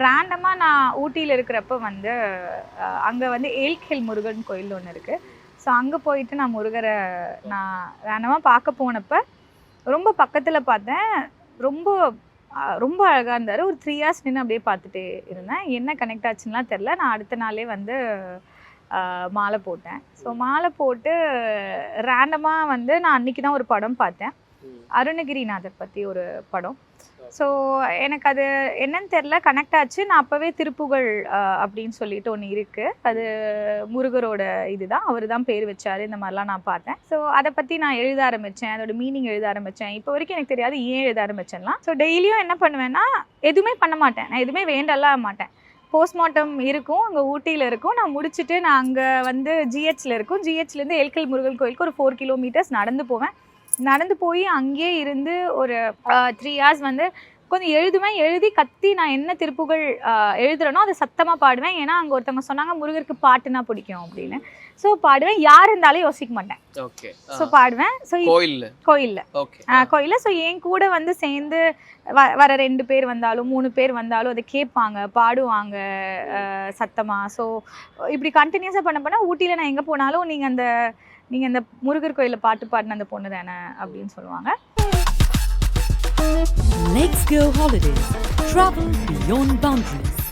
ரேண்டமாக நான் ஊட்டியில் இருக்கிறப்ப வந்து அங்கே வந்து ஏல்கில் முருகன் கோயில் ஒன்று இருக்குது. ஸோ அங்கே போயிட்டு நான் முருகரை நான் ரேண்டமாக பார்க்க போனப்போ ரொம்ப பக்கத்தில் பார்த்தேன். ரொம்ப ரொம்ப அழகாக இருந்தார். ஒரு 3 hours நின்று அப்படியே பார்த்துட்டே இருந்தேன். என்ன கனெக்ட் ஆச்சுன்னா தெரில. நான் அடுத்த நாளே வந்து மாலை போட்டேன். ஸோ மாலை போட்டு ரேண்டமாக வந்து நான் அன்றைக்கி தான் ஒரு படம் பார்த்தேன். அருணகிரிநாதர் பற்றி ஒரு படம். ஸோ எனக்கு அது என்னன்னு தெரில, கனெக்ட் ஆச்சு. நான் அப்போவே திருப்புகழ் அப்படின்னு சொல்லிட்டு ஒன்று இருக்குது. அது முருகரோட இதுதான், அவர் தான் பேர் வச்சார். இந்த மாதிரிலாம் நான் பார்த்தேன். ஸோ அதை பற்றி நான் எழுத ஆரம்பித்தேன். அதோட மீனிங் எழுத ஆரம்பித்தேன். இப்போ வரைக்கும் எனக்கு தெரியாது ஏன் எழுத ஆரம்பிச்சேன்லாம். ஸோ டெய்லியும் என்ன பண்ணுவேன்னா, எதுவுமே பண்ண மாட்டேன். நான் எதுவுமே வேண்டலாம் மாட்டேன். போஸ்ட்மார்ட்டம் இருக்கும், அங்கே ஊட்டியில் இருக்கும். நான் முடிச்சுட்டு நான் அங்கே வந்து ஜிஹெச்சில் இருக்கும். ஜிஹெச்லேருந்து ஏல்கில் முருகன் கோயிலுக்கு ஒரு 4 kilometers நடந்து போவேன். நடந்து போய் அங்கேயே இருந்து ஒரு 3 hours வந்து கொஞ்சம் எழுதுவேன். எழுதி கத்தி நான் என்ன திருப்புகழ் எழுதுறேனோ அதை சத்தமாக பாடுவேன். ஏன்னா அங்கே ஒருத்தவங்க சொன்னாங்க முருகருக்கு பாட்டுனா பிடிக்கும் அப்படின்னு. ஸோ பாடுவேன். யார் இருந்தாலும் யோசிக்க மாட்டேன். ஓகே. ஸோ பாடுவேன். ஸோ கோயிலில் ஓகே. கோயிலில். ஸோ என் கூட வந்து சேர்ந்து வர 2 பேர் வந்தாலும் 3 பேர் வந்தாலும் அதை கேட்பாங்க, பாடுவாங்க சத்தமாக. ஸோ இப்படி கண்டினியூஸாக பண்ண ஊட்டியில் நான் எங்கே போனாலும் நீங்கள் அந்த முருகர் கோயிலில் பாட்டு பாடின அந்த பொண்ணு தானே அப்படின்னு சொல்லுவாங்க. Let's go holidays. Travel beyond boundaries.